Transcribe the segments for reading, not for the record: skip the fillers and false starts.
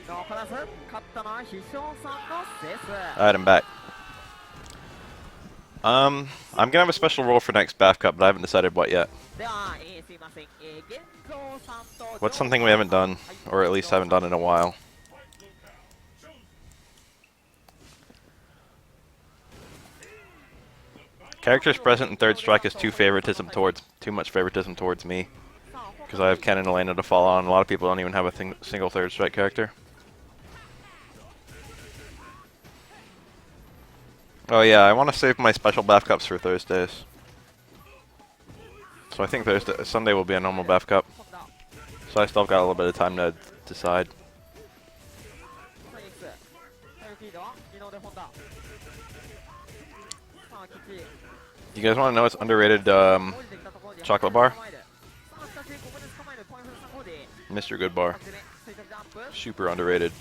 Alright, I'm back. I'm gonna have a special role for next BAF Cup, but I haven't decided what yet. What's something we haven't done, or at least haven't done in a while? Characters present in third strike is too much favoritism towards me, because I have Ken and Elena to fall on. A lot of people don't even have a single third strike character. Oh yeah, I want to save my special BAF Cups for Thursdays. So I think Sunday will be a normal BAF Cup. So I still got a little bit of time to decide. You guys want to know what's underrated chocolate bar? Mr. Good Bar. Super underrated.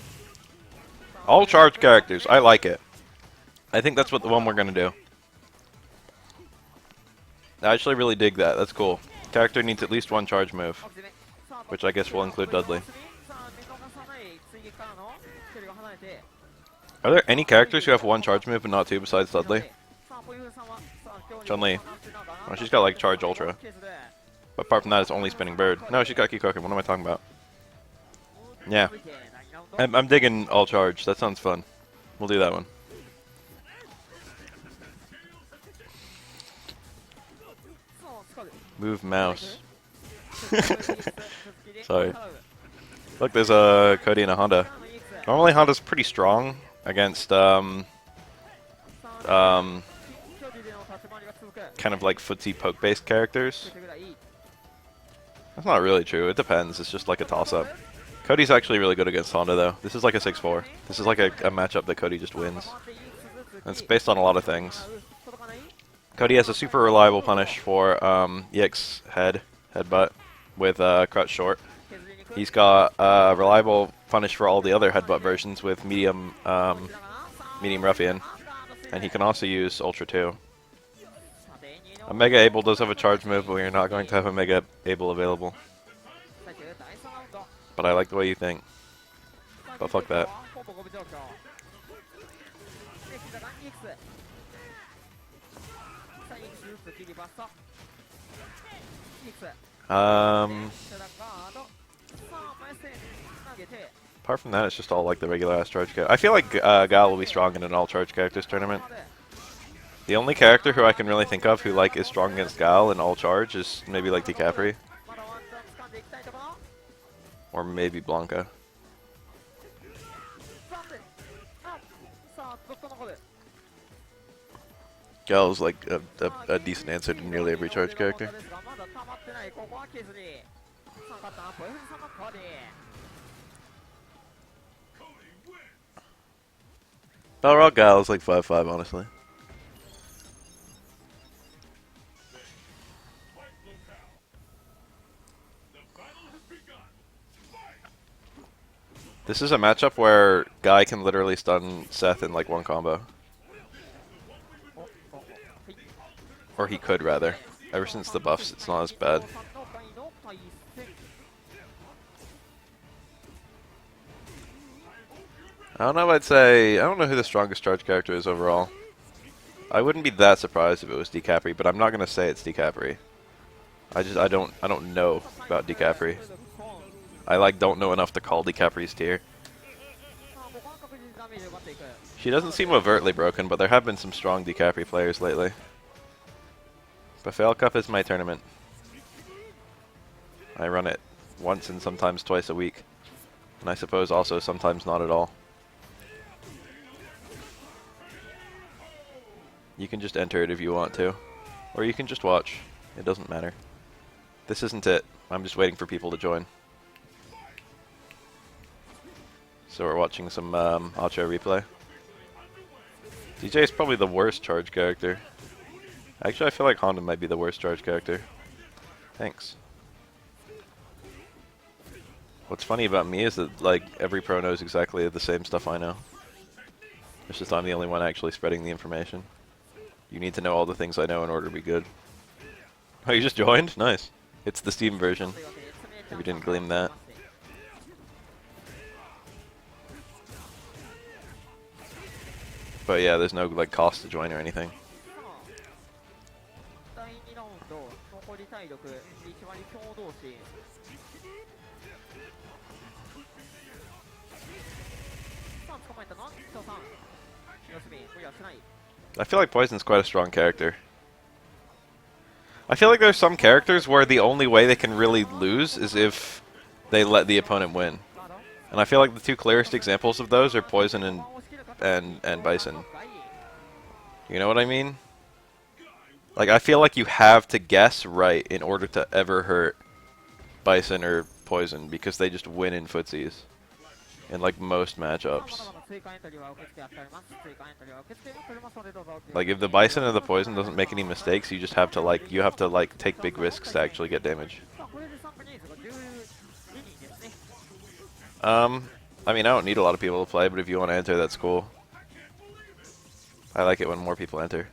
All charged characters. I like it. I think that's what the one we're going to do. I actually really dig that. That's cool. Character needs at least one charge move, which I guess will include Dudley. Are there any characters who have one charge move and not two besides Dudley? Chun-Li. Oh, she's got like Charge Ultra. But apart from that, it's only Spinning Bird. No, she's got Kikoken. What am I talking about? Yeah. I'm digging all charge. That sounds fun. We'll do that one. Move mouse. Sorry. Look, there's a Cody and a Honda. Normally Honda's pretty strong against kind of like footsie poke based characters. That's not really true. It depends. It's just like a toss up. Cody's actually really good against Honda though. This is like a 6-4. This is like a matchup that Cody just wins. And it's based on a lot of things. Cody has a super reliable punish for EX headbutt with crouch short. He's got a reliable punish for all the other headbutt versions with medium ruffian, and he can also use Ultra 2. A Mega Able does have a charge move, but we are not going to have a Mega Able available. But I like the way you think. But fuck that. Apart from that, it's just all like the regular ass charge character. I feel like Gal will be strong in an all charge characters tournament. The only character who I can really think of who like is strong against Gal in all charge is maybe like DiCapri. Or maybe Blanca. Gal is like a decent answer to nearly every charge character. Overall, Gal is like 5-5, honestly. This is a matchup where Guy can literally stun Seth in like one combo. Or he could, rather. Ever since the buffs, it's not as bad. I don't know if I'd say... I don't know who the strongest charge character is overall. I wouldn't be that surprised if it was DiCapri, but I'm not going to say it's DiCapri. I don't know about DiCapri. I like don't know enough to call DiCapri's tier. She doesn't seem overtly broken, but there have been some strong DiCapri players lately. Bafael Cup is my tournament. I run it once and sometimes twice a week. And I suppose also sometimes not at all. You can just enter it if you want to. Or you can just watch. It doesn't matter. This isn't it. I'm just waiting for people to join. So we're watching some a-cho replay. DJ is probably the worst charge character. Actually, I feel like Honda might be the worst charge character. Thanks. What's funny about me is that like every pro knows exactly the same stuff I know. It's just I'm the only one actually spreading the information. You need to know all the things I know in order to be good. Oh, you just joined? Nice. It's the Steam version. If you didn't glean that. But yeah, there's no like cost to join or anything. 第2ラウンド残り体力1割強同士 I feel like Poison's quite a strong character. I feel like there's some characters where the only way they can really lose is if they let the opponent win. And I feel like the two clearest examples of those are Poison and Bison. You know what I mean? Like, I feel like you have to guess right in order to ever hurt Bison or Poison, because they just win in footsies. In, like, most matchups. Like, if the Bison or the Poison doesn't make any mistakes, you just have to, like, take big risks to actually get damage. I mean, I don't need a lot of people to play, but if you want to enter, that's cool. I like it when more people enter.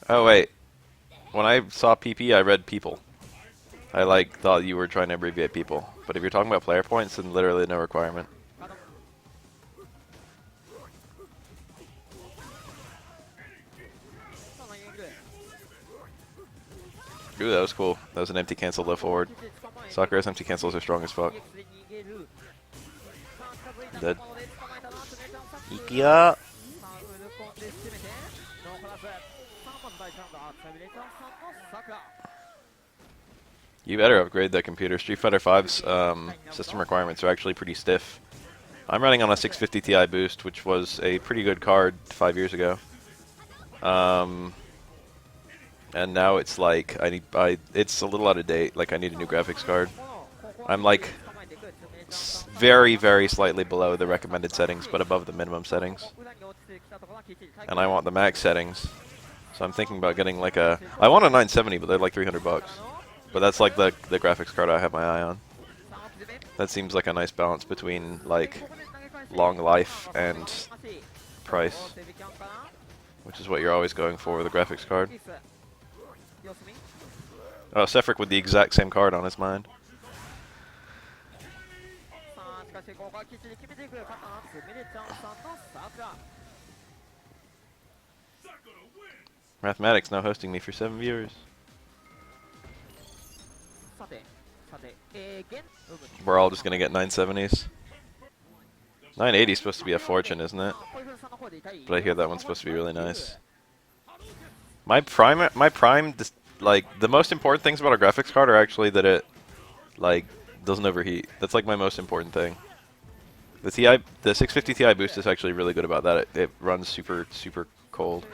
Oh, wait. When I saw PP, I read people. I, like, thought you were trying to abbreviate people. But if you're talking about player points, then literally no requirement. Ooh, that was cool. That was an empty cancel low forward. Sakura's empty cancels are strong as fuck. Dead. Ikia! You better upgrade that computer. Street Fighter V's system requirements are actually pretty stiff. I'm running on a 650 Ti boost, which was a pretty good card 5 years ago. And now it's like it's a little out of date. Like, I need a new graphics card. I'm like very, very slightly below the recommended settings, but above the minimum settings. And I want the max settings. So I'm thinking about getting like a... I want a 970, but they're like 300 bucks. But that's like the graphics card I have my eye on. That seems like a nice balance between like long life and price, which is what you're always going for with a graphics card. Oh, Sefric with the exact same card on his mind. Mathematics now hosting me for 7 viewers. We're all just gonna get 970s. 980 is supposed to be a fortune, isn't it? But I hear that one's supposed to be really nice. My prime, like, the most important things about a graphics card are actually that it, like, doesn't overheat. That's like my most important thing. The 650 Ti boost is actually really good about that. It runs super, super cold.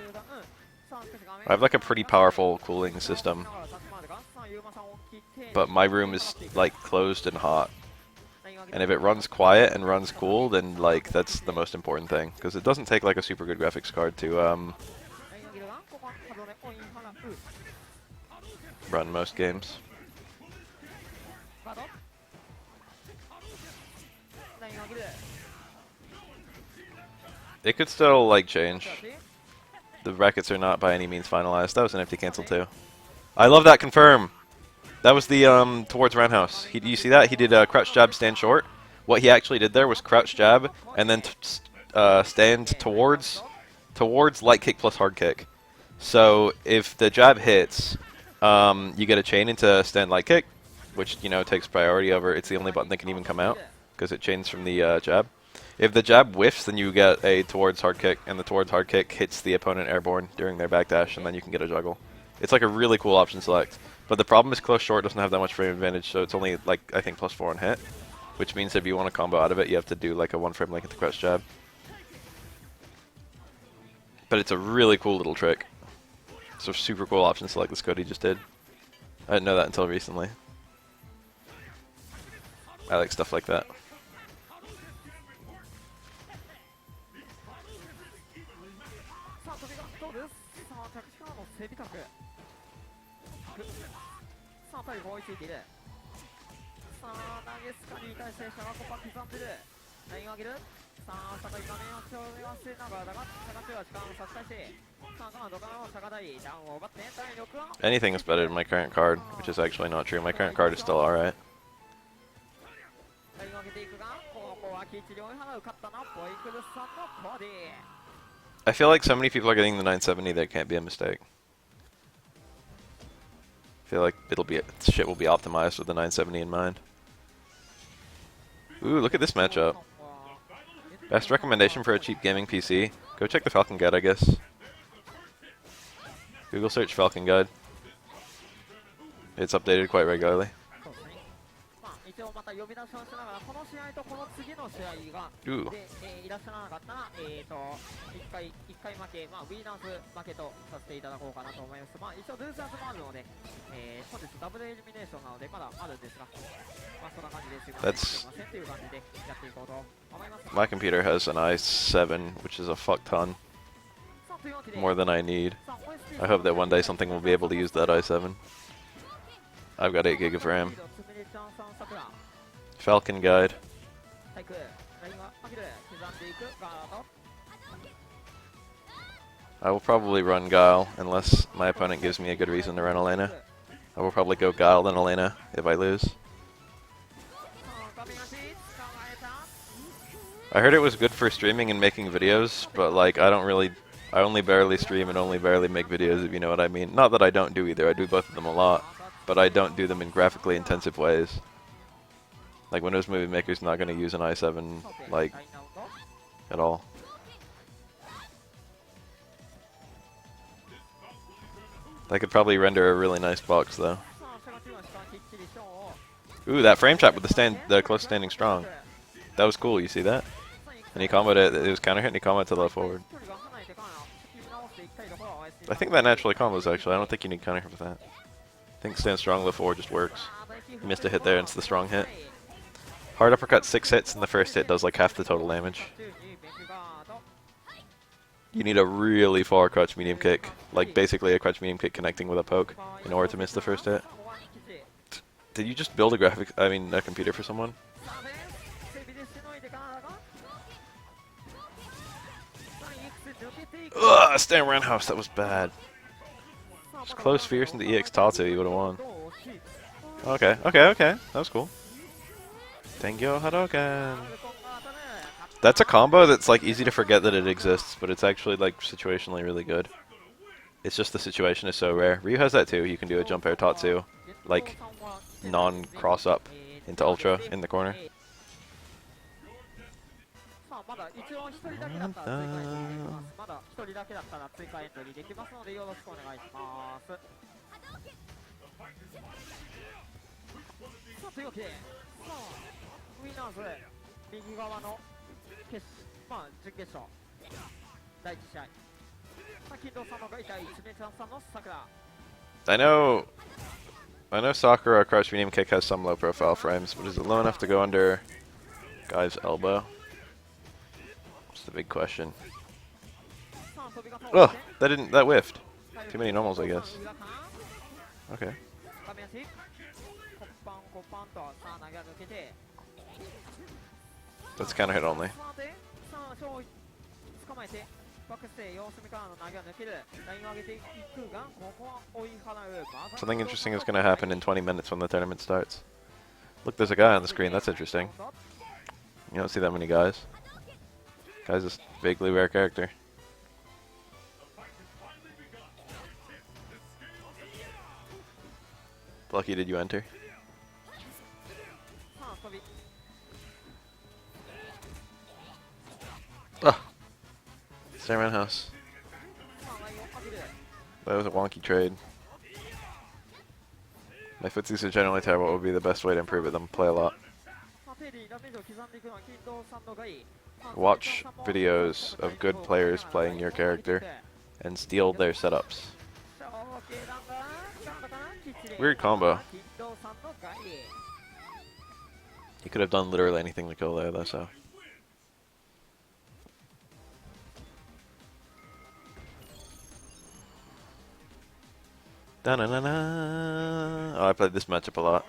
I have like a pretty powerful cooling system, but my room is like closed and hot. And if it runs quiet and runs cool, then like that's the most important thing, because it doesn't take like a super good graphics card to run most games. It could still like change. The brackets are not by any means finalized. That was an empty cancel too. I love that confirm. That was the towards roundhouse. You see that? He did crouch jab, stand short. What he actually did there was crouch jab and then stand towards light kick plus hard kick. So if the jab hits, you get a chain into stand light kick, which takes priority over. It's the only button that can even come out because it chains from the jab. If the jab whiffs, then you get a towards hard kick, and the towards hard kick hits the opponent airborne during their backdash, and then you can get a juggle. It's like a really cool option select. But the problem is close short doesn't have that much frame advantage, so it's only like I think +4 on hit, which means if you want to combo out of it, you have to do like a 1-frame link into crouch jab. But it's a really cool little trick. It's a super cool option select this Cody just did. I didn't know that until recently. I like stuff like that. Anything is better than my current card, which is actually not true. My current card is still alright. I feel like so many people are getting the 970 that it can't be a mistake. I feel like shit will be optimized with the 970 in mind. Ooh, look at this matchup. Best recommendation for a cheap gaming PC? Go check the Falcon Guide, I guess. Google search Falcon Guide. It's updated quite regularly. Ooh. That's... My computer has an i7, which is a fuck ton. More than I need. I hope that one day something will be able to use that i7. I've got 8 gig of RAM. Falcon Guide. I will probably run Guile, unless my opponent gives me a good reason to run Elena. I will probably go Guile then Elena, if I lose. I heard it was good for streaming and making videos, but like, I only barely stream and only barely make videos, if you know what I mean. Not that I don't do either, I do both of them a lot, but I don't do them in graphically intensive ways. Like, Windows Movie Maker's not going to use an i7, like, at all. I could probably render a really nice box, though. Ooh, that frame trap with the close standing strong. That was cool, you see that? And he comboed it was counter hit and he comboed to left forward. I think that naturally combos, actually. I don't think you need counter hit for that. I think stand strong left forward just works. You missed a hit there, and it's the strong hit. Hard uppercut 6 hits, and the first hit does like half the total damage. You need a really far crouch medium kick, like basically a crouch medium kick connecting with a poke, in order to miss the first hit. Did you just build a computer for someone? Ugh, stand roundhouse, that was bad. Just close fierce into EX Tatsu, you would have won. Okay, that was cool. Tengyo Hadoken. That's a combo that's like easy to forget that it exists, but it's actually like situationally really good. It's just the situation is so rare. Ryu has that too. You can do a jump air Tatsu, like non-cross up into Ultra in the corner. I know Sakura crouch medium kick has some low profile frames, but is it low enough to go under guy's elbow? That's the big question. Oh, that whiffed. Too many normals, I guess. Okay. That's counter hit only. Something interesting is going to happen in 20 minutes when the tournament starts. Look, there's a guy on the screen. That's interesting. You don't see that many guys. Guy's a vaguely rare character. Lucky, did you enter? Oh! Stay around house. That was a wonky trade. My footsies are generally terrible. What would be the best way to improve it? Them play a lot. Watch videos of good players playing your character and steal their setups. Weird combo. He could have done literally anything to kill there, though, so. Da-na-na-na. Oh, I played this matchup a lot.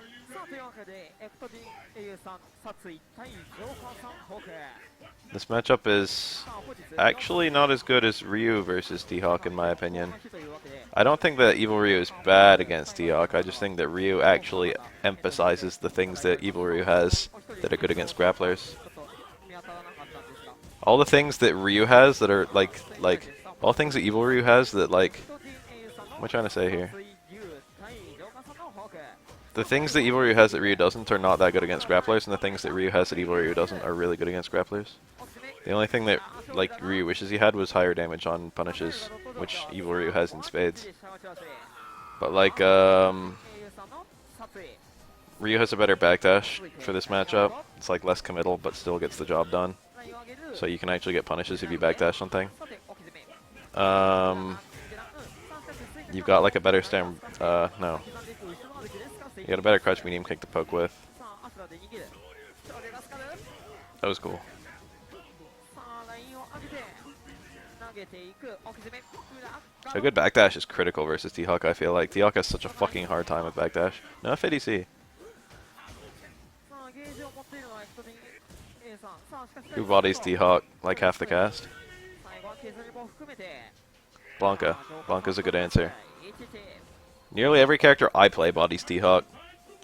This matchup is actually not as good as Ryu versus T-Hawk in my opinion. I don't think that Evil Ryu is bad against T-Hawk, I just think that Ryu actually emphasizes the things that Evil Ryu has that are good against grapplers. all the things that Ryu has that are like all things that Evil Ryu has that like. What am I trying to say here? The things that Evil Ryu has that Ryu doesn't are not that good against grapplers, and the things that Ryu has that Evil Ryu doesn't are really good against grapplers. The only thing that like Ryu wishes he had was higher damage on punishes, which Evil Ryu has in spades. But like Ryu has a better backdash for this matchup. It's like less committal, but still gets the job done. So you can actually get punishes if you backdash something. You've got like a better stand. No. You got a better crouch medium kick to poke with. That was cool. A good backdash is critical versus T-Hawk, I feel like. T-Hawk has such a fucking hard time with backdash. No FADC. Who bodies T-Hawk like half the cast? Blanca. Blanca's a good answer. Nearly every character I play bodies T-Hawk.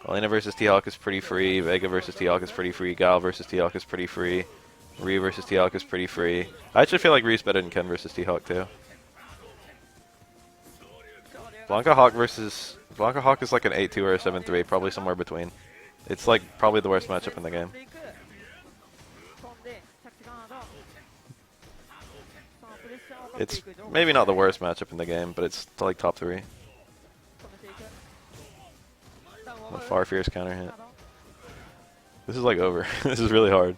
Elena versus T-Hawk is pretty free. Vega versus T-Hawk is pretty free. Gal versus T-Hawk is pretty free. Ryu versus T-Hawk is pretty free. I actually feel like Ryu's better than Ken versus T-Hawk too. Blanca Hawk is like an 8-2 or a 7-3, probably somewhere between. It's like probably the worst matchup in the game. It's maybe not the worst matchup in the game, but it's like top 3. A far fierce counter hit. This is like over. This is really hard.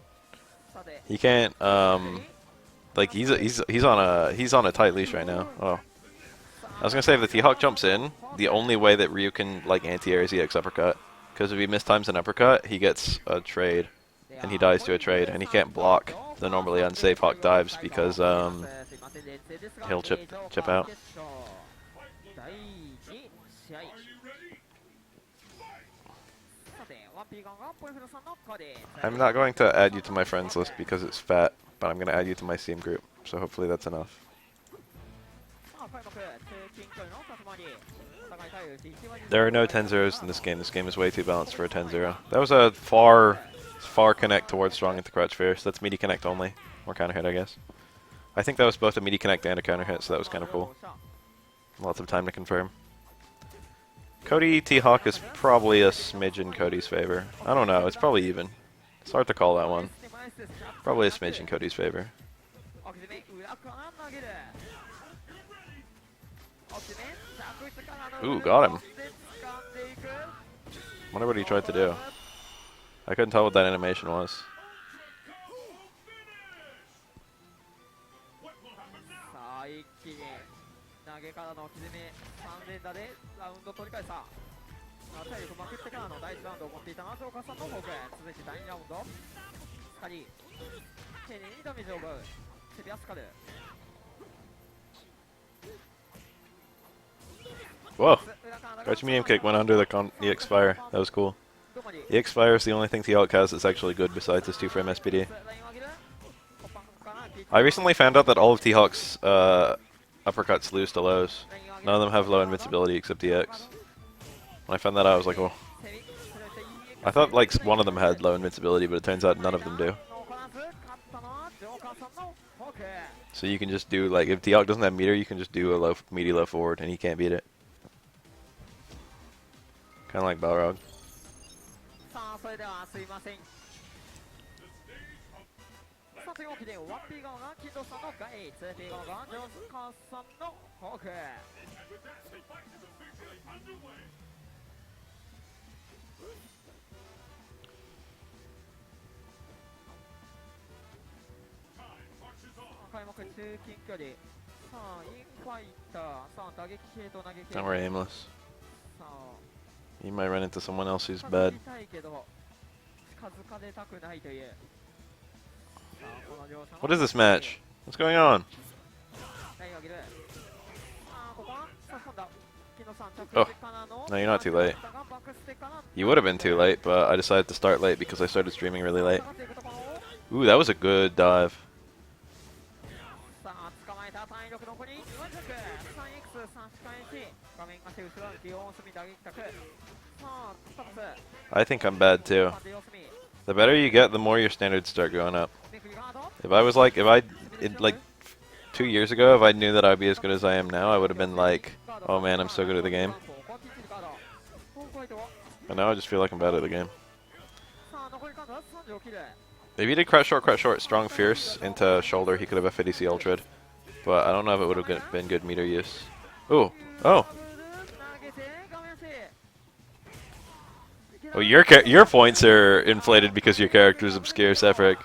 He can't like he's on a tight leash right now. Oh. I was gonna say if the T-Hawk jumps in, the only way that Ryu can like anti-air is EX uppercut. Because if he mistimes an uppercut, he gets a trade. And he dies to a trade, and he can't block the normally unsafe Hawk dives because he'll chip out. I'm not going to add you to my friends list because it's fat, but I'm going to add you to my Steam group, so hopefully that's enough. There are no 10-0s in this game. This game is way too balanced for a 10-0. That was a far connect towards strong at the crouch fierce. That's meaty connect only. Or counter hit, I guess. I think that was both a meaty connect and a counter hit, so that was kind of cool. Lots of time to confirm. Cody T-Hawk is probably a smidge in Cody's favor. I don't know. It's probably even. It's hard to call that one. Probably a smidge in Cody's favor. Ooh, got him. Wonder what he tried to do. I couldn't tell what that animation was. Whoa! Crouch medium kick went under the EX fire. That was cool. EX fire is the only thing T-Hawk has that's actually good besides his 2-frame SPD. I recently found out that all of T-Hawk's uppercuts lose to lows. None of them have low invincibility except EX. When I found that out, I was like, oh. I thought like one of them had low invincibility, but it turns out none of them do. So you can just do, like, if T-Hawk doesn't have meter, you can just do a meaty low forward, and he can't beat it. Kind of like Balrog. Don't worry, aimless. You might run into someone else who's bad. What is this match? What's going on? Oh, no, you're not too late. You would have been too late, but I decided to start late because I started streaming really late. Ooh, that was a good dive. I think I'm bad too. The better you get, the more your standards start going up. If I was like, like 2 years ago, if I knew that I'd be as good as I am now, I would have been like, oh man, I'm so good at the game. But now I just feel like I'm bad at the game. If he did crouch short, strong, fierce into shoulder, he could have FADC ultra'd. But I don't know if it would have been good meter use. Ooh, oh. Oh, your points are inflated because your character is obscure, Sephiroth.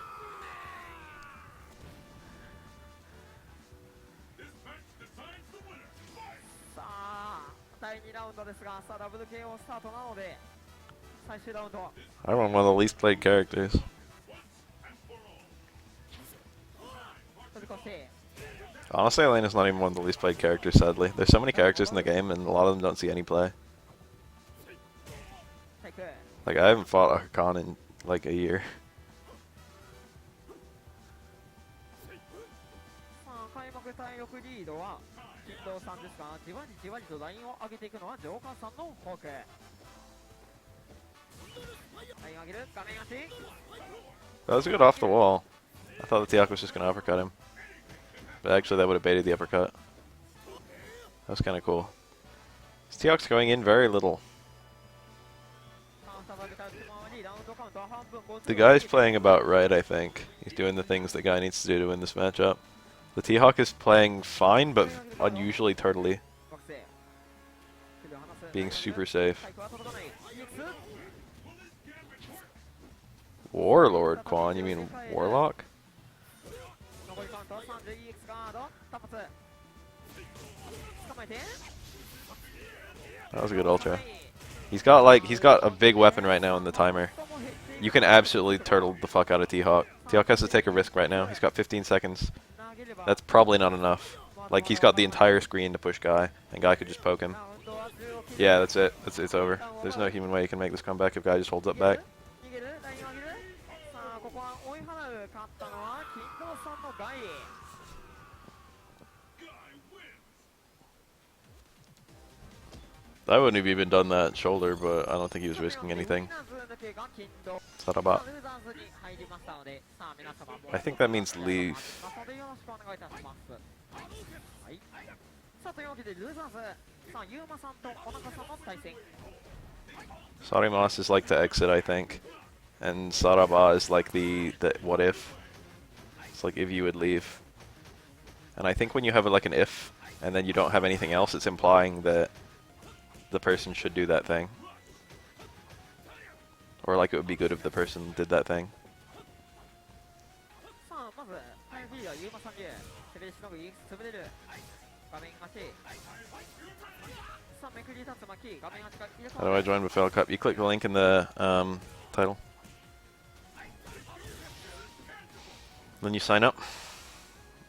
さあ第2ラウンドですが、さあダブル KO スタートなので最終ラウンド I run one of the least played characters. 飛び越して Honestly, Elena's not even one of the least played characters, sadly. There's so many characters in the game, and a lot of them don't see any play. 対空 Like, I haven't fought a Hakan in, like, a year. さあ開幕体力リードは金堂さんですが、じわりじわりとラインを上げていくのはジョーカーさんのフォーク。ラインを上げる画面足 That was good off the wall. I thought the Tiak was just going to uppercut him. But actually, that would have baited the uppercut. That was kind of cool. This Tiak's going in very little. The guy's playing about right, I think. He's doing the things the guy needs to do to win this matchup. The T-Hawk is playing fine, but unusually turtly. Being super safe. Warlord Quan, you mean Warlock? That was a good ultra. He's got a big weapon right now in the timer. You can absolutely turtle the fuck out of T-Hawk. T-Hawk has to take a risk right now. He's got 15 seconds. That's probably not enough. Like, he's got the entire screen to push Guy, and Guy could just poke him. Yeah, that's it. It's over. There's no human way he can make this comeback if Guy just holds up back. I wouldn't have even done that shoulder, but I don't think he was risking anything. Ranbat. I think that means leave. Sarimas is like to exit, I think. And Saraba is like the what if. It's like if you would leave. And I think when you have like an if, and then you don't have anything else, it's implying that the person should do that thing. Or like it would be good if the person did that thing. How do I join Bafael Cup? You click the link in the title. Then you sign up.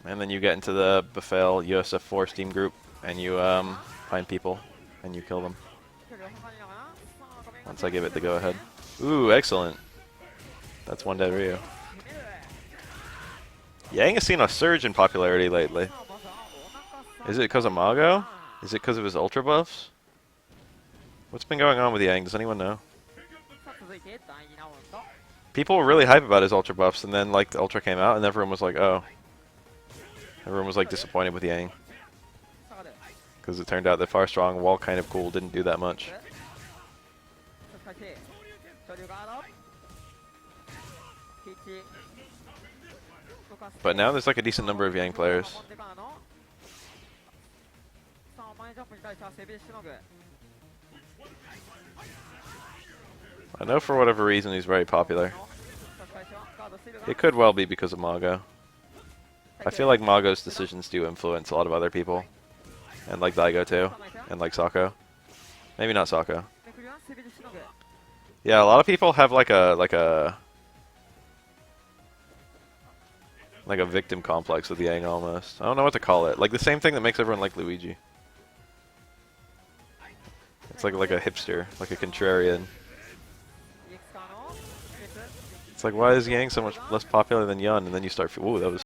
And then you get into the Bafael USF4 Steam group and you find people and you kill them. Once I give it the go ahead. Ooh, excellent. That's one dead Ryu. Yang has seen a surge in popularity lately. Is it because of Mago? Is it because of his ultra buffs? What's been going on with Yang? Does anyone know? People were really hype about his ultra buffs, and then like the ultra came out, and everyone was like, "Oh." Everyone was like disappointed with Yang because it turned out that Far Strong, while kind of cool, didn't do that much. But now there's like a decent number of Yang players. I know for whatever reason he's very popular. It could well be because of Mago. I feel like Mago's decisions do influence a lot of other people. And like Daigo too. And like Sako. Maybe not Sako. Yeah, a lot of people have like a victim complex with Yang almost. I don't know what to call it. Like the same thing that makes everyone like Luigi. It's like a hipster, like a contrarian. It's like, why is Yang so much less popular than Yun? And then you start, ooh, that was